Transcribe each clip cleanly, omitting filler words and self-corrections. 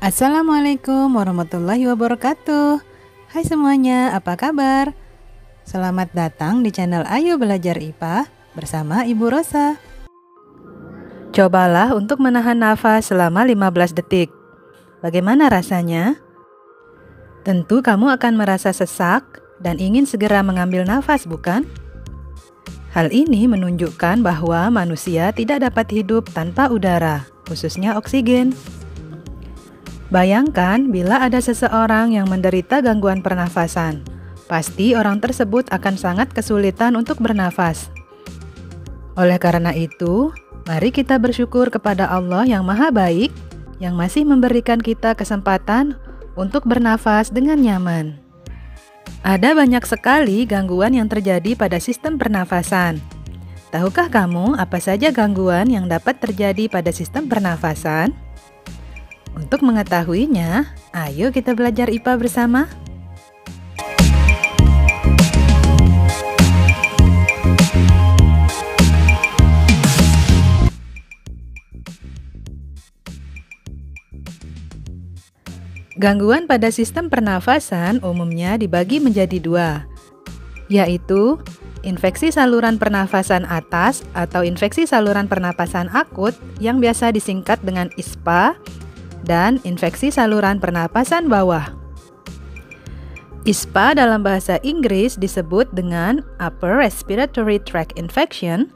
Assalamualaikum warahmatullahi wabarakatuh. Hai semuanya, apa kabar? Selamat datang di channel Ayo Belajar IPA bersama Ibu Rosa. Cobalah untuk menahan nafas selama 15 detik. Bagaimana rasanya? Tentu kamu akan merasa sesak dan ingin segera mengambil nafas, bukan? Hal ini menunjukkan bahwa manusia tidak dapat hidup tanpa udara, khususnya oksigen. Bayangkan bila ada seseorang yang menderita gangguan pernafasan. Pasti orang tersebut akan sangat kesulitan untuk bernafas. Oleh karena itu, mari kita bersyukur kepada Allah yang Maha Baik, yang masih memberikan kita kesempatan untuk bernafas dengan nyaman. Ada banyak sekali gangguan yang terjadi pada sistem pernafasan. Tahukah kamu apa saja gangguan yang dapat terjadi pada sistem pernafasan? Untuk mengetahuinya, ayo kita belajar IPA bersama. Gangguan pada sistem pernafasan umumnya dibagi menjadi dua, yaitu infeksi saluran pernafasan atas atau infeksi saluran pernapasan akut yang biasa disingkat dengan ISPA, dan infeksi saluran pernapasan bawah. ISPA dalam bahasa Inggris disebut dengan Upper Respiratory Tract Infection,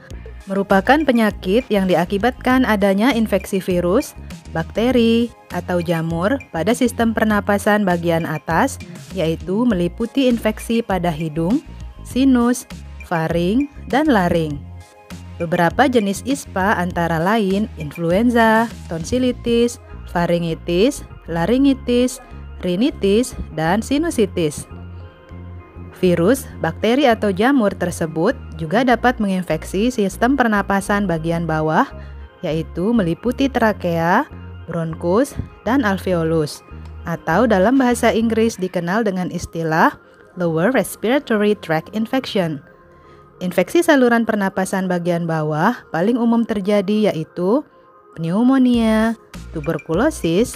merupakan penyakit yang diakibatkan adanya infeksi virus, bakteri, atau jamur pada sistem pernapasan bagian atas, yaitu meliputi infeksi pada hidung, sinus, faring, dan laring. Beberapa jenis ISPA antara lain influenza, tonsilitis, faringitis, laringitis, rinitis, dan sinusitis. Virus, bakteri atau jamur tersebut juga dapat menginfeksi sistem pernapasan bagian bawah, yaitu meliputi trakea, bronkus, dan alveolus, atau dalam bahasa Inggris dikenal dengan istilah Lower Respiratory Tract Infection. Infeksi saluran pernapasan bagian bawah paling umum terjadi yaitu pneumonia, tuberkulosis,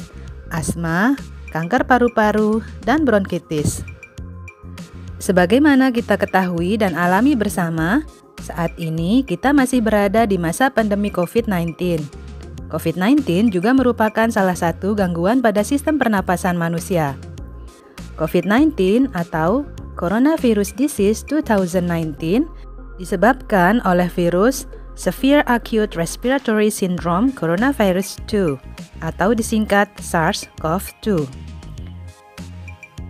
asma, kanker paru-paru, dan bronkitis. Sebagaimana kita ketahui dan alami bersama, saat ini kita masih berada di masa pandemi COVID-19. COVID-19 juga merupakan salah satu gangguan pada sistem pernapasan manusia. COVID-19 atau Coronavirus Disease 2019 disebabkan oleh virus Severe Acute Respiratory Syndrome Coronavirus 2 atau disingkat SARS-CoV-2.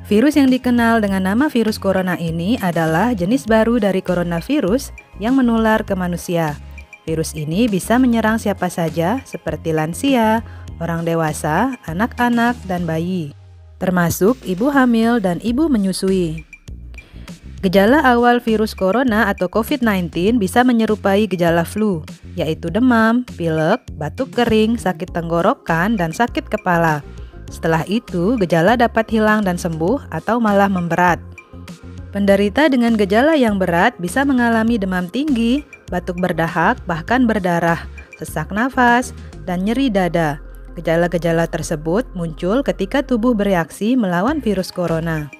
Virus yang dikenal dengan nama virus corona ini adalah jenis baru dari coronavirus yang menular ke manusia. Virus ini bisa menyerang siapa saja seperti lansia, orang dewasa, anak-anak, dan bayi, termasuk ibu hamil dan ibu menyusui. Gejala awal virus corona atau COVID-19 bisa menyerupai gejala flu, yaitu demam, pilek, batuk kering, sakit tenggorokan, dan sakit kepala. Setelah itu, gejala dapat hilang dan sembuh atau malah memberat. Penderita dengan gejala yang berat bisa mengalami demam tinggi, batuk berdahak, bahkan berdarah, sesak nafas, dan nyeri dada. Gejala-gejala tersebut muncul ketika tubuh bereaksi melawan virus corona.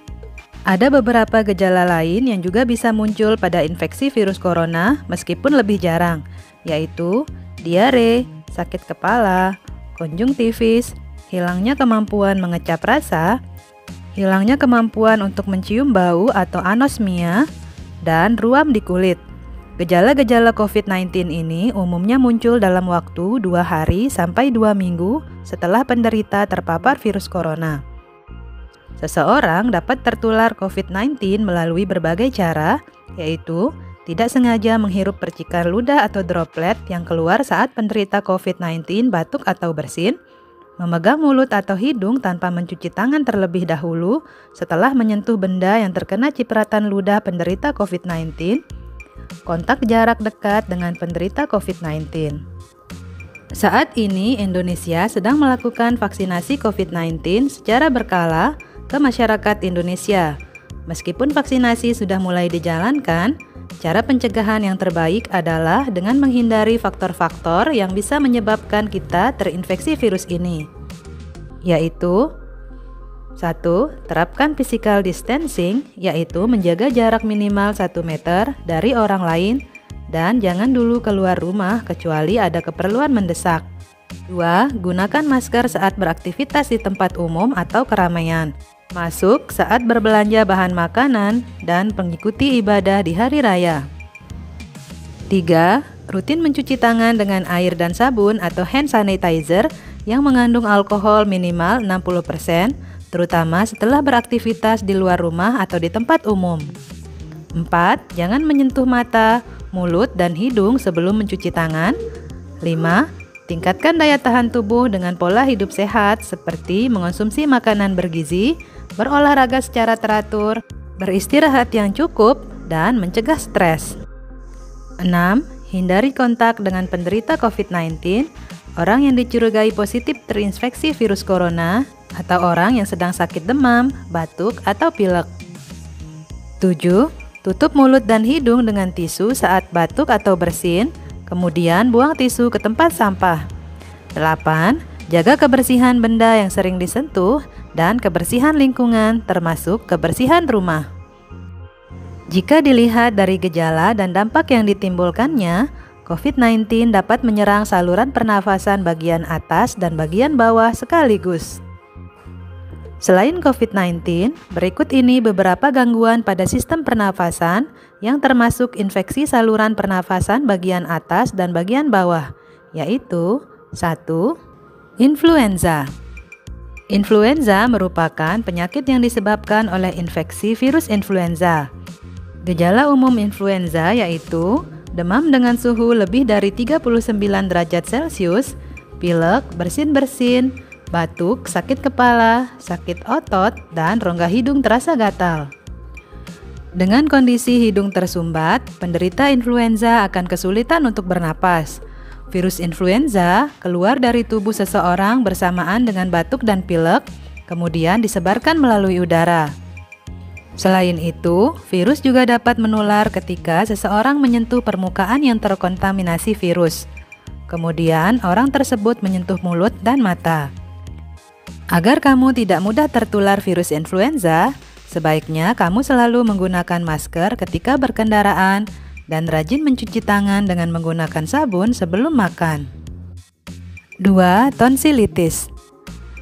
Ada beberapa gejala lain yang juga bisa muncul pada infeksi virus corona meskipun lebih jarang, yaitu diare, sakit kepala, konjungtivis, hilangnya kemampuan mengecap rasa, hilangnya kemampuan untuk mencium bau atau anosmia, dan ruam di kulit. Gejala-gejala COVID-19 ini umumnya muncul dalam waktu 2 hari sampai 2 minggu setelah penderita terpapar virus corona. Seseorang dapat tertular COVID-19 melalui berbagai cara, yaitu tidak sengaja menghirup percikan ludah atau droplet yang keluar saat penderita COVID-19 batuk atau bersin, memegang mulut atau hidung tanpa mencuci tangan terlebih dahulu setelah menyentuh benda yang terkena cipratan ludah penderita COVID-19, kontak jarak dekat dengan penderita COVID-19. Saat ini, Indonesia sedang melakukan vaksinasi COVID-19 secara berkala ke masyarakat Indonesia. Meskipun vaksinasi sudah mulai dijalankan, cara pencegahan yang terbaik adalah dengan menghindari faktor-faktor yang bisa menyebabkan kita terinfeksi virus ini. yaitu 1. Terapkan physical distancing, yaitu menjaga jarak minimal 1 meter dari orang lain dan jangan dulu keluar rumah kecuali ada keperluan mendesak. 2. Gunakan masker saat beraktivitas di tempat umum atau keramaian, masuk saat berbelanja bahan makanan, dan mengikuti ibadah di hari raya. 3. Rutin mencuci tangan dengan air dan sabun atau hand sanitizer yang mengandung alkohol minimal 60%, terutama setelah beraktivitas di luar rumah atau di tempat umum. 4. Jangan menyentuh mata, mulut, dan hidung sebelum mencuci tangan. 5. Tingkatkan daya tahan tubuh dengan pola hidup sehat seperti mengonsumsi makanan bergizi, berolahraga secara teratur, beristirahat yang cukup, dan mencegah stres. 6. Hindari kontak dengan penderita COVID-19, orang yang dicurigai positif terinfeksi virus corona, atau orang yang sedang sakit demam, batuk, atau pilek. 7. Tutup mulut dan hidung dengan tisu saat batuk atau bersin, kemudian buang tisu ke tempat sampah. 8. Jaga kebersihan benda yang sering disentuh dan kebersihan lingkungan, termasuk kebersihan rumah. Jika dilihat dari gejala dan dampak yang ditimbulkannya, COVID-19 dapat menyerang saluran pernafasan bagian atas dan bagian bawah sekaligus. Selain COVID-19, berikut ini beberapa gangguan pada sistem pernafasan yang termasuk infeksi saluran pernafasan bagian atas dan bagian bawah, yaitu 1. Influenza. Influenza merupakan penyakit yang disebabkan oleh infeksi virus influenza. Gejala umum influenza yaitu demam dengan suhu lebih dari 39 derajat Celcius, pilek, bersin-bersin, batuk, sakit kepala, sakit otot, dan rongga hidung terasa gatal. Dengan kondisi hidung tersumbat, penderita influenza akan kesulitan untuk bernapas. Virus influenza keluar dari tubuh seseorang bersamaan dengan batuk dan pilek, kemudian disebarkan melalui udara. Selain itu, virus juga dapat menular ketika seseorang menyentuh permukaan yang terkontaminasi virus. Kemudian, orang tersebut menyentuh mulut dan mata. Agar kamu tidak mudah tertular virus influenza, sebaiknya kamu selalu menggunakan masker ketika berkendaraan dan rajin mencuci tangan dengan menggunakan sabun sebelum makan. 2. Tonsilitis.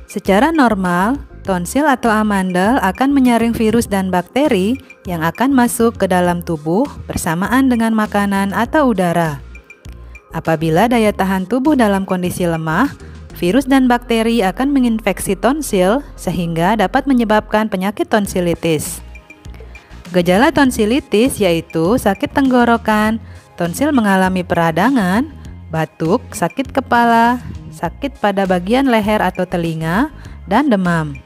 Secara normal, tonsil atau amandel akan menyaring virus dan bakteri yang akan masuk ke dalam tubuh bersamaan dengan makanan atau udara. Apabila daya tahan tubuh dalam kondisi lemah, virus dan bakteri akan menginfeksi tonsil sehingga dapat menyebabkan penyakit tonsilitis. Gejala tonsilitis yaitu sakit tenggorokan, tonsil mengalami peradangan, batuk, sakit kepala, sakit pada bagian leher atau telinga, dan demam.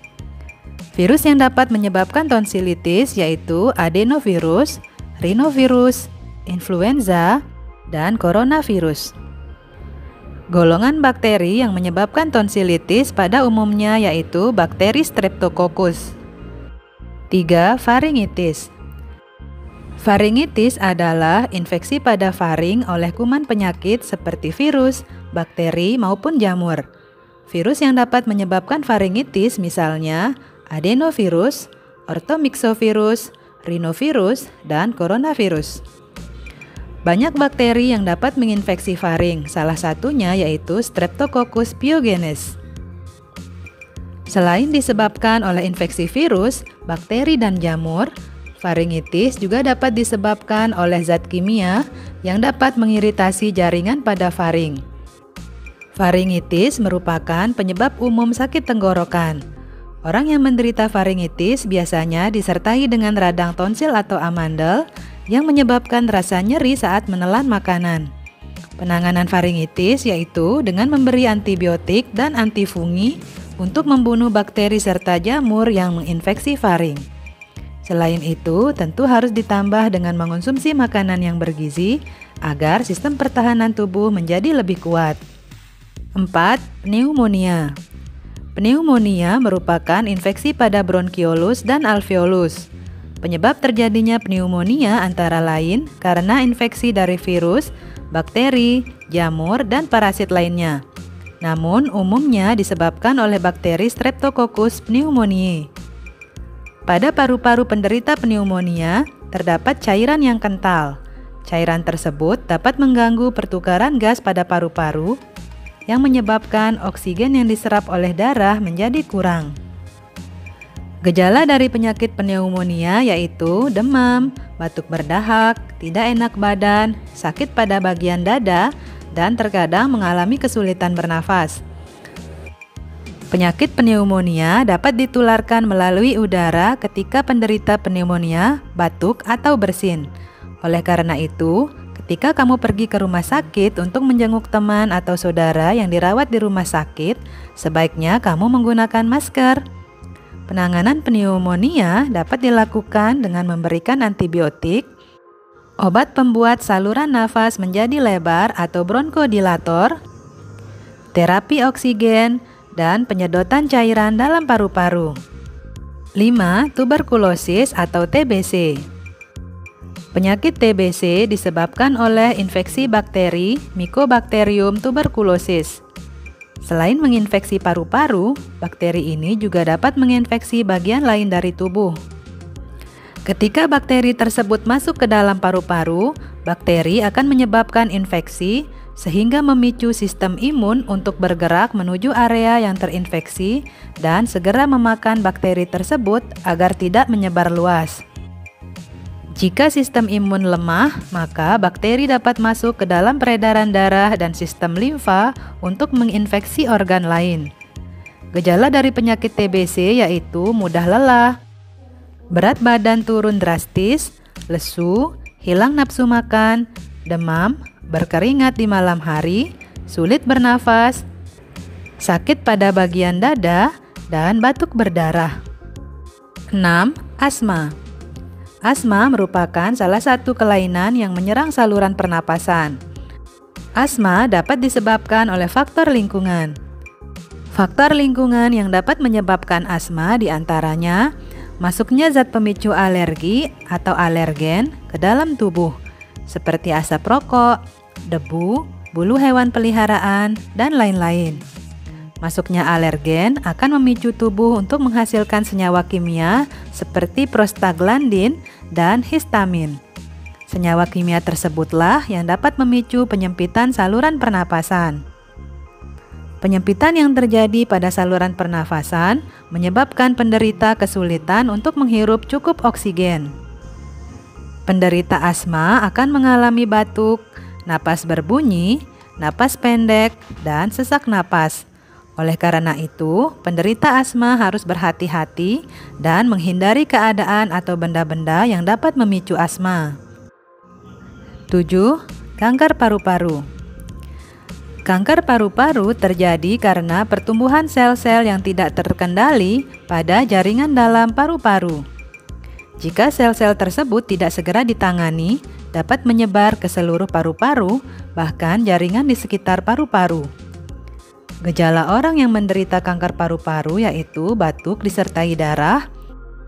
Virus yang dapat menyebabkan tonsilitis yaitu adenovirus, rhinovirus, influenza, dan coronavirus. Golongan bakteri yang menyebabkan tonsilitis pada umumnya yaitu bakteri Streptococcus. 3. Faringitis. Faringitis adalah infeksi pada faring oleh kuman penyakit seperti virus, bakteri, maupun jamur. Virus yang dapat menyebabkan faringitis misalnya adenovirus, orthomyxovirus, rhinovirus, dan coronavirus. Banyak bakteri yang dapat menginfeksi faring, salah satunya yaitu Streptococcus pyogenes. Selain disebabkan oleh infeksi virus, bakteri, dan jamur, faringitis juga dapat disebabkan oleh zat kimia yang dapat mengiritasi jaringan pada faring. Faringitis merupakan penyebab umum sakit tenggorokan. Orang yang menderita faringitis biasanya disertai dengan radang tonsil atau amandel yang menyebabkan rasa nyeri saat menelan makanan. Penanganan faringitis yaitu dengan memberi antibiotik dan antifungi untuk membunuh bakteri serta jamur yang menginfeksi faring. Selain itu, tentu harus ditambah dengan mengonsumsi makanan yang bergizi agar sistem pertahanan tubuh menjadi lebih kuat. 4. Pneumonia. Pneumonia merupakan infeksi pada bronkiolus dan alveolus. Penyebab terjadinya pneumonia antara lain karena infeksi dari virus, bakteri, jamur, dan parasit lainnya. namun umumnya disebabkan oleh bakteri Streptococcus pneumoniae. Pada paru-paru penderita pneumonia, terdapat cairan yang kental. Cairan tersebut dapat mengganggu pertukaran gas pada paru-paru yang menyebabkan oksigen yang diserap oleh darah menjadi kurang. Gejala dari penyakit pneumonia yaitu demam, batuk berdahak, tidak enak badan, sakit pada bagian dada, dan terkadang mengalami kesulitan bernafas. Penyakit pneumonia dapat ditularkan melalui udara ketika penderita pneumonia batuk atau bersin. Oleh karena itu, ketika kamu pergi ke rumah sakit untuk menjenguk teman atau saudara yang dirawat di rumah sakit, sebaiknya kamu menggunakan masker. Penanganan pneumonia dapat dilakukan dengan memberikan antibiotik, obat pembuat saluran nafas menjadi lebar atau bronchodilator, terapi oksigen, dan penyedotan cairan dalam paru-paru. 5. Tuberkulosis atau TBC. Penyakit TBC disebabkan oleh infeksi bakteri Mycobacterium tuberculosis. Selain menginfeksi paru-paru, bakteri ini juga dapat menginfeksi bagian lain dari tubuh. Ketika bakteri tersebut masuk ke dalam paru-paru, bakteri akan menyebabkan infeksi sehingga memicu sistem imun untuk bergerak menuju area yang terinfeksi dan segera memakan bakteri tersebut agar tidak menyebar luas. Jika sistem imun lemah, maka bakteri dapat masuk ke dalam peredaran darah dan sistem limfa untuk menginfeksi organ lain. Gejala dari penyakit TBC yaitu mudah lelah, berat badan turun drastis, lesu, hilang nafsu makan, demam, berkeringat di malam hari, sulit bernafas, sakit pada bagian dada, dan batuk berdarah. 6. Asma. Asma merupakan salah satu kelainan yang menyerang saluran pernapasan. Asma dapat disebabkan oleh faktor lingkungan. Faktor lingkungan yang dapat menyebabkan asma diantaranya masuknya zat pemicu alergi atau alergen ke dalam tubuh, seperti asap rokok, debu, bulu hewan peliharaan, dan lain-lain. Masuknya alergen akan memicu tubuh untuk menghasilkan senyawa kimia seperti prostaglandin dan histamin. Senyawa kimia tersebutlah yang dapat memicu penyempitan saluran pernapasan. Penyempitan yang terjadi pada saluran pernafasan menyebabkan penderita kesulitan untuk menghirup cukup oksigen. Penderita asma akan mengalami batuk, napas berbunyi, napas pendek, dan sesak napas. Oleh karena itu, penderita asma harus berhati-hati dan menghindari keadaan atau benda-benda yang dapat memicu asma. 7. Kanker paru-paru. Kanker paru-paru terjadi karena pertumbuhan sel-sel yang tidak terkendali pada jaringan dalam paru-paru. Jika sel-sel tersebut tidak segera ditangani, dapat menyebar ke seluruh paru-paru, bahkan jaringan di sekitar paru-paru. Gejala orang yang menderita kanker paru-paru yaitu batuk disertai darah,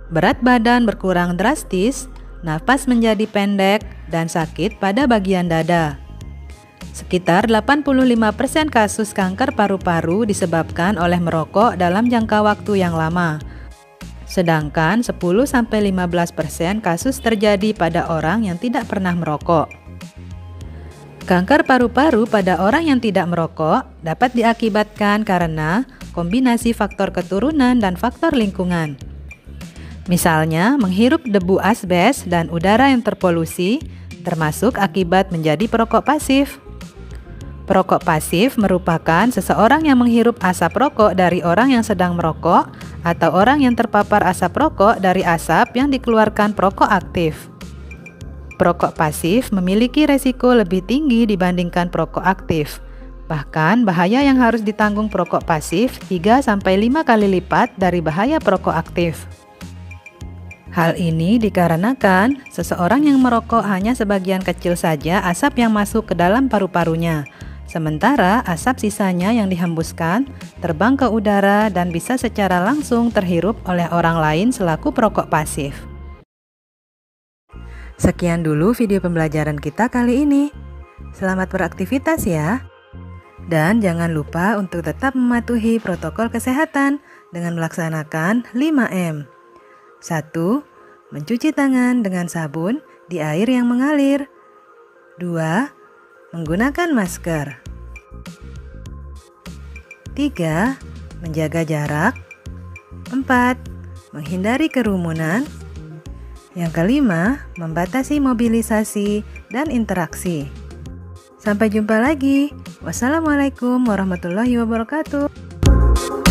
berat badan berkurang drastis, napas menjadi pendek, dan sakit pada bagian dada. Sekitar 85% kasus kanker paru-paru disebabkan oleh merokok dalam jangka waktu yang lama. Sedangkan 10-15% kasus terjadi pada orang yang tidak pernah merokok. Kanker paru-paru pada orang yang tidak merokok dapat diakibatkan karena kombinasi faktor keturunan dan faktor lingkungan. Misalnya, menghirup debu asbes dan udara yang terpolusi, termasuk akibat menjadi perokok pasif. Perokok pasif merupakan seseorang yang menghirup asap rokok dari orang yang sedang merokok atau orang yang terpapar asap rokok dari asap yang dikeluarkan perokok aktif. Perokok pasif memiliki resiko lebih tinggi dibandingkan perokok aktif. Bahkan bahaya yang harus ditanggung perokok pasif 3-5 kali lipat dari bahaya perokok aktif. Hal ini dikarenakan seseorang yang merokok hanya sebagian kecil saja asap yang masuk ke dalam paru-parunya. Sementara asap sisanya yang dihembuskan terbang ke udara dan bisa secara langsung terhirup oleh orang lain selaku perokok pasif. Sekian dulu video pembelajaran kita kali ini. Selamat beraktivitas ya. Dan jangan lupa untuk tetap mematuhi protokol kesehatan dengan melaksanakan 5M. 1. Mencuci tangan dengan sabun di air yang mengalir. 2. Menggunakan masker. 3. Menjaga jarak. 4. Menghindari kerumunan. Yang kelima, membatasi mobilisasi dan interaksi. Sampai jumpa lagi. Wassalamualaikum warahmatullahi wabarakatuh.